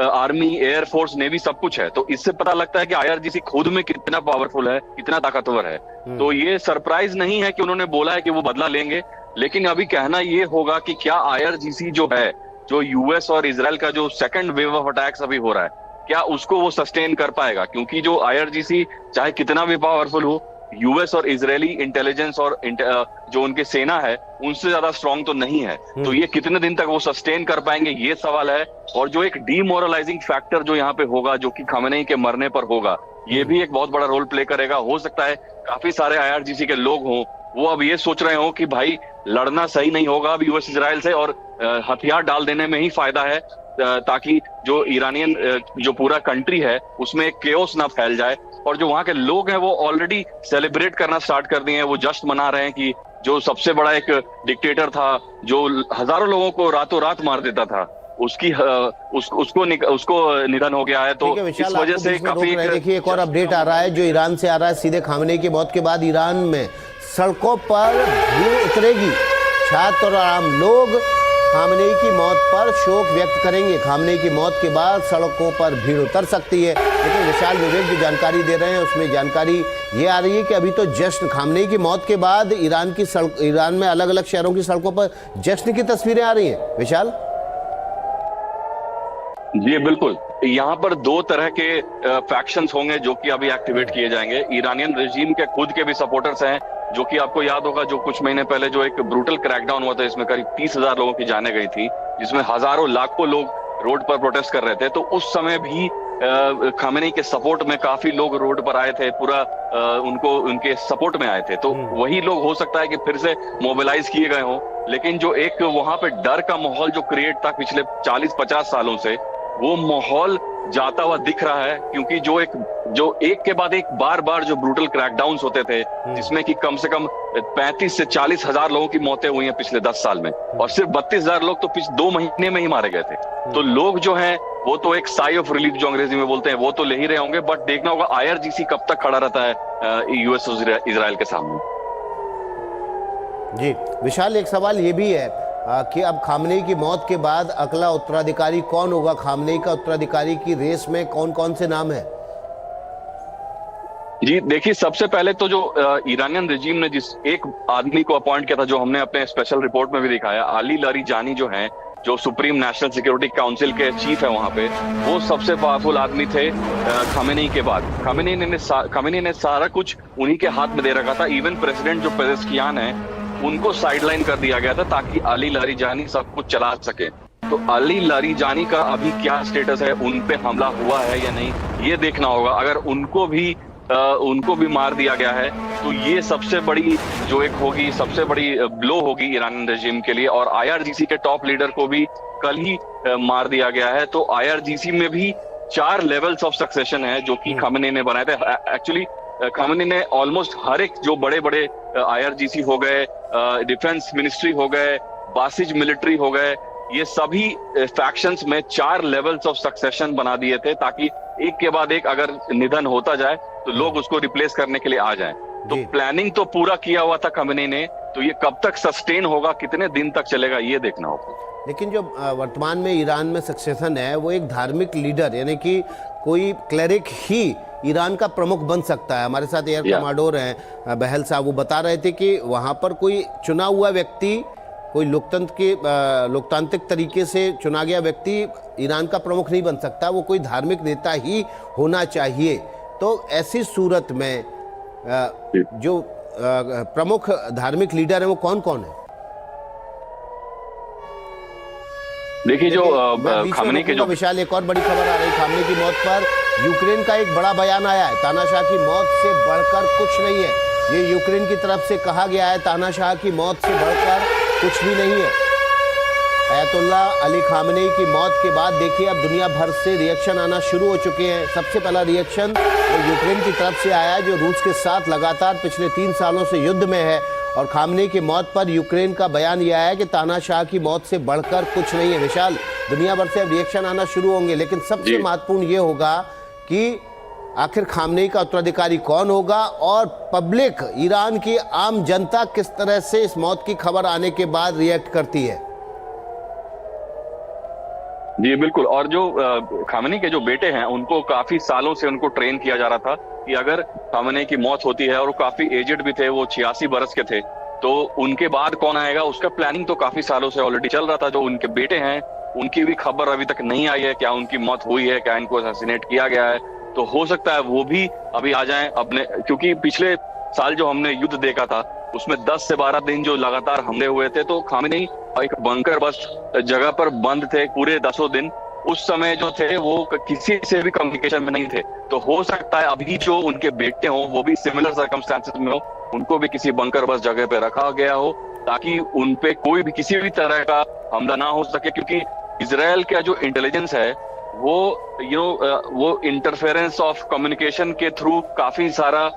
Army, air force, navy सब कुछ है। तो इससे पता लगता है कि आईआरजीसी खुद में कितना पावरफुल है, कितना ताकतवर है। तो ये सरप्राइज नहीं है कि उन्होंने बोला है कि वो बदला लेंगे, लेकिन अभी कहना ये होगा कि क्या आईआरजीसी जो है, जो यूएस और इजराइल का जो सेकंड वेव ऑफ अटैक्स अभी हो रहा है, क्या उसको वो सस्टेन कर पाएगा? क्योंकि जो आईआरजीसी चाहे कितना भी पावरफुल हो, यूएस और इजरायली इंटेलिजेंस और जो उनके सेना है उनसे ज्यादा स्ट्रांग तो नहीं है। तो ये कितने दिन तक वो सस्टेन कर पाएंगे, ये सवाल है। और जो एक डीमोरलाइजिंग फैक्टर जो यहाँ पे होगा, जो कि खamenei के मरने पर होगा, ये भी एक बहुत बड़ा रोल प्ले करेगा। हो सकता है काफी सारे आईआरजीसी के लोग हों, वो अब ये सोच रहे हो कि भाई लड़ना सही नहीं होगा अब यूएस इजराइल से, और हथियार डाल देने में ही फायदा है, ताकि जो ईरानियन जो पूरा कंट्री है उसमें एक केओस ना फैल जाए। और जो वहां के लोग हैं वो ऑलरेडी सेलिब्रेट करना स्टार्ट कर दिए हैं, वो जश्न मना रहे हैं कि जो सबसे बड़ा एक डिक्टेटर था जो हजारों लोगों को रातों रात मार देता था, उसकी उसको निधन हो गया है। तो इस वजह से काफी देखिए एक और अपडेट आ रहा है जो ईरान से आ रहा है। सीधे खamenei की मौत के बाद ईरान में सड़कों पर भीड़ उतरेगी। छात्र और आम लोग खamenei की मौत पर शोक व्यक्त करेंगे। खamenei की मौत के बाद सड़कों पर भीड़ उतर सकती है। लेकिन विशाल विवेक जो जानकारी दे रहे हैं उसमें जानकारी ये आ रही है कि अभी तो जश्न, खamenei की मौत के बाद ईरान में अलग अलग शहरों की सड़कों पर जश्न की तस्वीरें आ रही हैं। विशाल जी बिल्कुल, यहाँ पर दो तरह के फैक्शंस होंगे जो कि अभी एक्टिवेट किए जाएंगे। ईरानियन रेजिम के खुद के भी सपोर्टर्स हैं, जो कि आपको याद होगा जो कुछ महीने पहले जो एक ब्रूटल क्रैकडाउन हुआ था, इसमें करीब 30,000 लोगों की जानें गई थी, जिसमें हजारों लाखों लोग रोड पर प्रोटेस्ट कर रहे थे। तो उस समय भी खamenei के सपोर्ट में काफी लोग रोड पर आए थे, पूरा उनके सपोर्ट में आए थे। तो वही लोग हो सकता है कि फिर से मोबिलाइज किए गए हों। लेकिन जो एक वहां पे डर का माहौल जो क्रिएट था पिछले 40-50 सालों से, वो माहौल जाता हुआ दिख रहा है। क्योंकि जो एक के बाद एक बार बार जो ब्रूटल क्रैकडाउन्स होते थे, जिसमें कि कम से कम 35 से 40 हजार लोगों की मौतें हुई हैं पिछले 10 साल में, और सिर्फ 32,000 लोग तो पिछले 2 महीने में ही मारे गए थे। तो लोग जो हैं वो तो एक साई ऑफ रिलीफ जो अंग्रेजी में बोलते हैं वो तो ले ही रहे होंगे, बट देखना होगा आईआरजीसी कब तक खड़ा रहता है यूएस और इजराइल के सामने। जी विशाल, एक सवाल ये भी है कि अब खamenei की मौत के बाद अगला उत्तराधिकारी कौन होगा? खamenei का उत्तराधिकारी की रेस में कौन कौन से नाम है? जी देखिए, सबसे पहले तो जो ईरानियन रेजिम ने जिस एक आदमी को अपॉइंट किया था, जो हमने अपने स्पेशल रिपोर्ट में भी दिखाया, अली लारिजानी जो हैं, जो सुप्रीम नेशनल सिक्योरिटी काउंसिल के चीफ है वहां पे, वो सबसे पावरफुल आदमी थे खamenei के बाद। खamenei ने सारा कुछ उन्हीं के हाथ में दे रखा था। इवन प्रेसिडेंट जो पेजेश्कियान है उनको साइडलाइन कर दिया गया था ताकि अली लारिजानी सब कुछ चला सके। तो अली लारिजानी का अभी क्या स्टेटस है, उन पे हमला हुआ है या नहीं, ये देखना होगा। अगर उनको भी मार दिया गया है तो ये सबसे बड़ी जो एक होगी, सबसे बड़ी ब्लो होगी ईरानी रेजिम के लिए। और आईआरजीसी के टॉप लीडर को भी कल ही मार दिया गया है। तो आईआरजीसी में भी 4 लेवल्स ऑफ सक्सेशन है जो कि खamenei ने बनाए थे। एक्चुअली खamenei ने ऑलमोस्ट हर एक जो बड़े बड़े आईआरजीसी हो गए, डिफेंस मिनिस्ट्री हो गए, बासिज मिलिट्री हो गए, ये सभी फैक्शंस में 4 लेवल्स ऑफ सक्सेशन बना दिए थे, ताकि एक के बाद एक अगर निधन होता जाए तो लोग उसको रिप्लेस करने के लिए आ जाएं। तो प्लानिंग तो पूरा किया हुआ था खamenei ने, तो ये कब तक सस्टेन होगा, कितने दिन तक चलेगा, ये देखना होगा। लेकिन जो वर्तमान में ईरान में सक्सेशन है वो एक धार्मिक लीडर, यानी कि कोई क्लेरिक ही ईरान का प्रमुख बन सकता है। हमारे साथ एयर कमांडोर हैं बहल साहब, वो बता रहे थे कि वहाँ पर कोई चुना हुआ व्यक्ति, कोई लोकतांत्रिक तरीके से चुना गया व्यक्ति ईरान का प्रमुख नहीं बन सकता, वो कोई धार्मिक नेता ही होना चाहिए। तो ऐसी सूरत में जो प्रमुख धार्मिक लीडर है वो कौन कौन है? देखिए जो खamenei के जो विशाल, एक और बड़ी खबर आ रही है। खamenei की मौत पर यूक्रेन का एक बड़ा बयान आया है। तानाशाह की मौत से बढ़कर कुछ नहीं है, ये यूक्रेन की तरफ से कहा गया है। तानाशाह की मौत से बढ़कर कुछ भी नहीं है। अयतुल्ला अली खamenei की मौत के बाद देखिए अब दुनिया भर से रिएक्शन आना शुरू हो चुके हैं। सबसे पहला रिएक्शन वो यूक्रेन की तरफ से आया, जो रूस के साथ लगातार पिछले 3 सालों से युद्ध में है। और खamenei की मौत पर यूक्रेन का बयान यह है कि तानाशाह की मौत से बढ़कर कुछ नहीं है। विशाल, दुनिया भर से अब रिएक्शन आना शुरू होंगे, लेकिन सबसे महत्वपूर्ण ये होगा कि आखिर खamenei का उत्तराधिकारी कौन होगा, और पब्लिक, ईरान की आम जनता किस तरह से इस मौत की खबर आने के बाद रिएक्ट करती है। जी बिल्कुल। और जो खामनेई के जो बेटे हैं उनको काफी सालों से उनको ट्रेन किया जा रहा था कि अगर खामनेई की मौत होती है, और वो काफी एजेड भी थे, वो 86 बरस के थे, तो उनके बाद कौन आएगा, उसका प्लानिंग तो काफी सालों से ऑलरेडी चल रहा था। जो उनके बेटे हैं उनकी भी खबर अभी तक नहीं आई है, क्या उनकी मौत हुई है, क्या इनको असैसिनेट किया गया है। तो हो सकता है वो भी अभी आ जाएं अपने, क्योंकि पिछले साल जो हमने युद्ध देखा था उसमें 10 से 12 दिन जो लगातार हमले हुए थे, तो खामनेई एक बंकर बस जगह पर बंद थे पूरे 10 दिन। उस समय जो थे वो किसी से भी कम्युनिकेशन में नहीं थे। तो हो सकता है अभी जो उनके बेटे हों वो भी सिमिलर सर्कमस्टेंसेस में हो, उनको भी किसी बंकर बस जगह पे रखा गया हो ताकि उन पे कोई भी किसी भी तरह का हमला ना हो सके। क्योंकि इजराइल का जो इंटेलिजेंस है वो वो इंटरफेरेंस ऑफ कम्युनिकेशन के थ्रू काफी सारा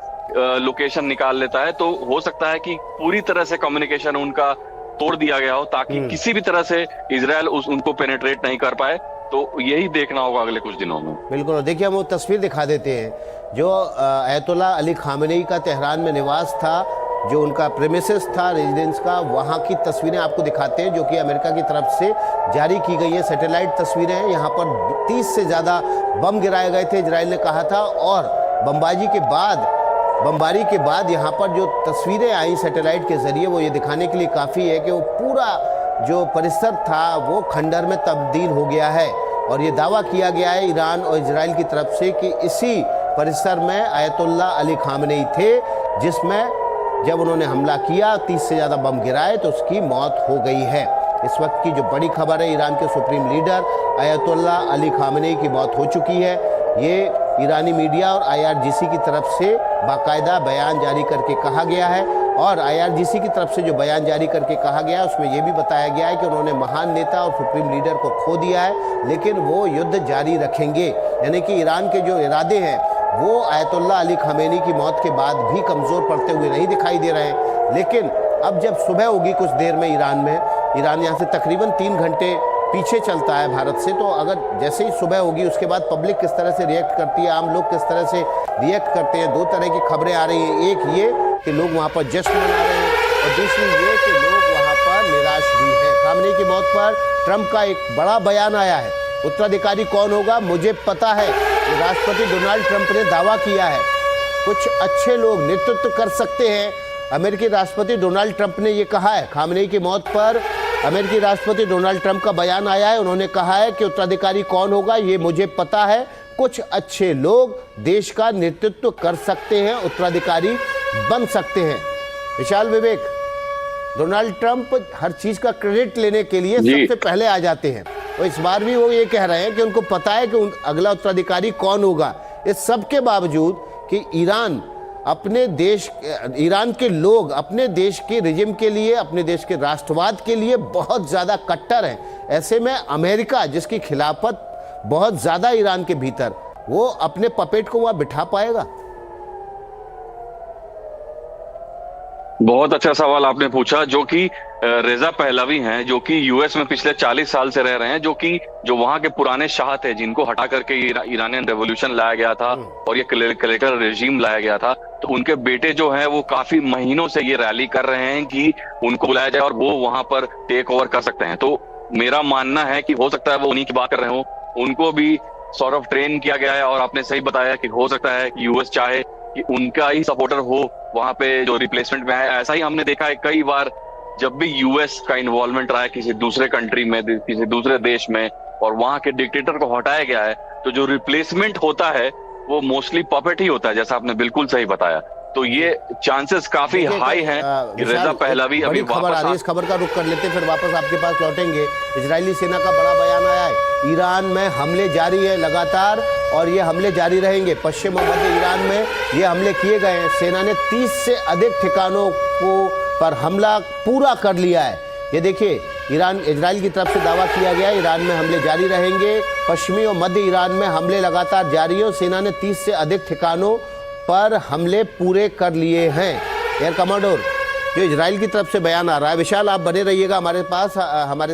लोकेशन निकाल लेता है। तो हो सकता है कि पूरी तरह से कम्युनिकेशन उनका तोड़ दिया गया हो ताकि किसी भी तरह से इजराइल उनको पेनेट्रेट नहीं कर पाए। तो यही देखना होगा अगले कुछ दिनों में। बिल्कुल। देखिए, हम वो तस्वीर दिखा देते हैं जो अयतुल्ला अली खामेनेई का तेहरान में निवास था, जो उनका प्रेमिसेस था रेजिडेंस का, वहाँ की तस्वीरें आपको दिखाते हैं जो कि अमेरिका की तरफ से जारी की गई है। सैटेलाइट तस्वीरें हैं। यहाँ पर 30 से ज़्यादा बम गिराए गए थे, इजराइल ने कहा था। और बमबारी के बाद यहाँ पर जो तस्वीरें आई सैटेलाइट के ज़रिए, वो ये दिखाने के लिए काफ़ी है कि वो पूरा जो परिसर था वो खंडर में तब्दील हो गया है। और ये दावा किया गया है ईरान और इजराइल की तरफ से कि इसी परिसर में अयतुल्ला अली खामेनेई थे, जिसमें जब उन्होंने हमला किया 30 से ज़्यादा बम गिराए तो उसकी मौत हो गई है। इस वक्त की जो बड़ी खबर है, ईरान के सुप्रीम लीडर अयतुल्ला अली खामेनेई की मौत हो चुकी है। ये ईरानी मीडिया और IRGC की तरफ से बाकायदा बयान जारी करके कहा गया है। और IRGC की तरफ से जो बयान जारी करके कहा गया है उसमें यह भी बताया गया है कि उन्होंने महान नेता और सुप्रीम लीडर को खो दिया है, लेकिन वो युद्ध जारी रखेंगे। यानी कि ईरान के जो इरादे हैं वो अयतुल्ला अली खामेनेई की मौत के बाद भी कमज़ोर पड़ते हुए नहीं दिखाई दे रहे हैं। लेकिन अब जब सुबह होगी कुछ देर में ईरान यहाँ से तकरीबन 3 घंटे पीछे चलता है भारत से, तो अगर जैसे ही सुबह होगी उसके बाद पब्लिक किस तरह से रिएक्ट करती है, आम लोग किस तरह से रिएक्ट करते हैं, 2 तरह की खबरें आ रही हैं। एक ये कि लोग वहाँ पर जश्न मना रहे हैं, और दूसरी ये कि लोग वहाँ पर निराश भी हैं। खामेनेई की मौत पर ट्रंप का एक बड़ा बयान आया है। उत्तराधिकारी कौन होगा मुझे पता है, कि राष्ट्रपति डोनाल्ड ट्रंप ने दावा किया है। कुछ अच्छे लोग नेतृत्व कर सकते हैं, अमेरिकी राष्ट्रपति डोनाल्ड ट्रंप ने ये कहा है। खामेनेई की मौत पर अमेरिकी राष्ट्रपति डोनाल्ड ट्रंप का बयान आया है। उन्होंने कहा है कि उत्तराधिकारी कौन होगा ये मुझे पता है, कुछ अच्छे लोग देश का नेतृत्व कर सकते हैं, उत्तराधिकारी बन सकते हैं। विशाल विवेक, डोनाल्ड ट्रंप हर चीज का क्रेडिट लेने के लिए सबसे पहले आ जाते हैं, और इस बार भी वो ये कह रहे हैं कि उनको पता है कि अगला उत्तराधिकारी कौन होगा। इस सब के बावजूद कि ईरान के लोग अपने देश के रिजिम के लिए, अपने देश के राष्ट्रवाद के लिए बहुत ज़्यादा कट्टर हैं। ऐसे में अमेरिका, जिसकी खिलाफत बहुत ज़्यादा ईरान के भीतर, वो अपने पपेट को वहाँ बिठा पाएगा? बहुत अच्छा सवाल आपने पूछा। जो कि रेजा पहलवी हैं, जो कि यूएस में पिछले 40 साल से रह रहे हैं, जो वहां के पुराने शाह थे, जिनको हटा करके ईरानियन रेवोल्यूशन लाया गया था और ये क्लेरिकल रेजिम लाया गया था। तो उनके बेटे जो हैं वो काफी महीनों से ये रैली कर रहे हैं कि उनको बुलाया जाए और वो वहां पर टेक ओवर कर सकते हैं। तो मेरा मानना है कि हो सकता है वो उन्हीं की बात कर रहे हो, उनको भी सॉर्ट ऑफ ट्रेन किया गया है। और आपने सही बताया कि हो सकता है कि यूएस चाहे कि उनका ही सपोर्टर हो वहां पे जो रिप्लेसमेंट में है। ऐसा ही हमने देखा है कई बार, जब भी यूएस का इन्वॉल्वमेंट रहा है किसी दूसरे कंट्री में, किसी दूसरे देश में, और वहां के डिक्टेटर को हटाया गया है, तो जो रिप्लेसमेंट होता है वो मोस्टली पपेट ही होता है, जैसा आपने बिल्कुल सही बताया। तो ये चांसेस काफी हाई हैं कि रेजा पहलवी अभी खबर आ रही है। इस खबर का रुख कर लेते हैं, फिर वापस आपके पास लौटेंगे। इजरायली सेना का बड़ा बयान आया है। ईरान में हमले जारी है लगातार, और ये हमले जारी रहेंगे। पश्चिम और मध्य ईरान में ये हमले किए गए हैं। सेना ने 30 से अधिक ठिकानों पर हमला पूरा कर लिया है। ये देखिए, इजराइल की तरफ से दावा किया गया है ईरान में हमले जारी रहेंगे। पश्चिमी और मध्य ईरान में हमले लगातार जारी है। सेना ने 30 से अधिक ठिकानों पर हमले पूरे कर लिए हैं। एयर कमांडर, जो इजराइल की तरफ से बयान आ रहा है। विशाल, आप बने रहिएगा हमारे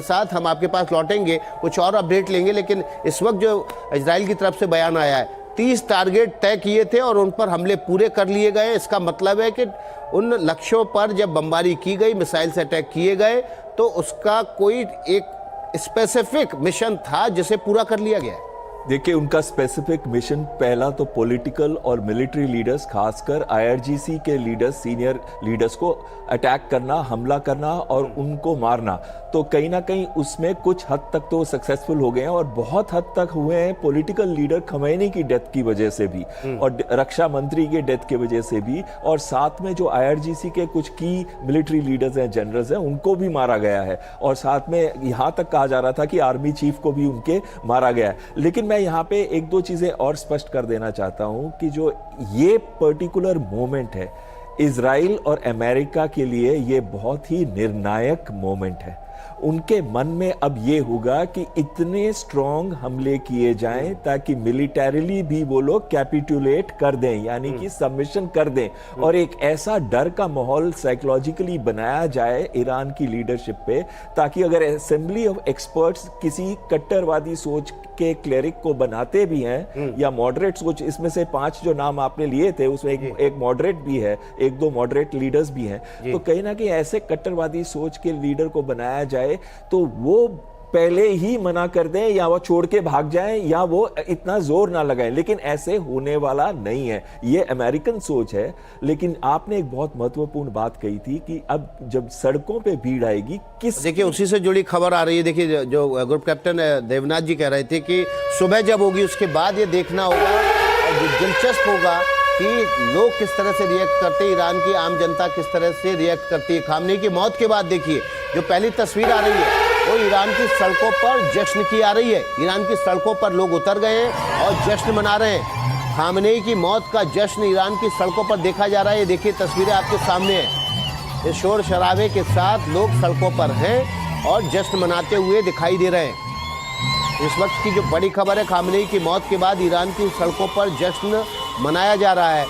साथ, हम आपके पास लौटेंगे, कुछ और अपडेट लेंगे। लेकिन इस वक्त जो इजराइल की तरफ से बयान आया है, 30 टारगेट तय किए थे और उन पर हमले पूरे कर लिए गए। इसका मतलब है कि उन लक्ष्यों पर जब बमबारी की गई, मिसाइल से अटैक किए गए, तो उसका कोई एक स्पेसिफिक मिशन था जिसे पूरा कर लिया गया है? देखिए, उनका स्पेसिफिक मिशन पहला तो पॉलिटिकल और मिलिट्री लीडर्स, खासकर आईआरजीसी के लीडर्स, सीनियर लीडर्स को अटैक करना, हमला करना और उनको मारना। तो कहीं ना कहीं उसमें कुछ हद तक तो सक्सेसफुल हो गए हैं और बहुत हद तक हुए हैं पॉलिटिकल लीडर खमैनी की डेथ की वजह से भी और रक्षा मंत्री के डेथ की वजह से भी, और साथ में जो आईआरजीसी के कुछ की मिलिट्री लीडर्स हैं, जनरल्स हैं, उनको भी मारा गया है। और साथ में यहाँ तक कहा जा रहा था कि आर्मी चीफ को भी उनके मारा गया है। लेकिन मैं यहाँ पे एक दो चीजें और स्पष्ट कर देना चाहता हूँ कि जो ये पर्टिकुलर मोमेंट है इजराइल और अमेरिका के लिए, ये बहुत ही निर्णायक मोमेंट है। उनके मन में अब ये होगा कि इतने स्ट्रॉन्ग हमले किए जाएं ताकि मिलिटरीली भी वो लोग कैपिटुलेट कर दें, यानी कि सबमिशन कर दें, और एक ऐसा डर का माहौल साइकोलॉजिकली बनाया जाए ईरान की लीडरशिप पे, ताकि अगर असेंबली ऑफ एक्सपर्ट्स किसी कट्टरवादी सोच के क्लेरिक को बनाते भी हैं या मॉडरेट सोच, इसमें से 5 जो नाम आपने लिए थे उसमें एक मॉडरेट भी है, 1-2 मॉडरेट लीडर्स भी हैं, तो कहीं ना कहीं ऐसे कट्टरवादी सोच के लीडर को बनाया जाए तो वो पहले ही मना कर दें या वो छोड़ के भाग जाएं या वो इतना जोर ना लगाएं। लेकिन ऐसे होने वाला नहीं है, ये अमेरिकन सोच है। लेकिन आपने एक बहुत महत्वपूर्ण बात कही थी कि अब जब सड़कों पे भीड़ आएगी, किस, देखिए उसी से जुड़ी खबर आ रही है। देखिए जो ग्रुप कैप्टन देवनाथ जी कह रहे थे कि सुबह जब होगी उसके बाद ये देखना होगा और दिलचस्प होगा कि लोग किस तरह से रिएक्ट करते हैं, ईरान की आम जनता किस तरह से रिएक्ट करती है। खामनेई की मौत के बाद देखिए जो पहली तस्वीर आ रही है वो ईरान की सड़कों पर जश्न की आ रही है। ईरान की सड़कों पर लोग उतर गए हैं और जश्न मना रहे हैं। खामनेई की मौत का जश्न ईरान की सड़कों पर देखा जा रहा है। ये देखिए तस्वीरें आपके सामने हैं, ये शोर शराबे के साथ लोग सड़कों पर हैं और जश्न मनाते हुए दिखाई दे रहे हैं। इस वक्त की जो बड़ी खबर है, खामनेई की मौत के बाद ईरान की सड़कों पर जश्न मनाया जा रहा है।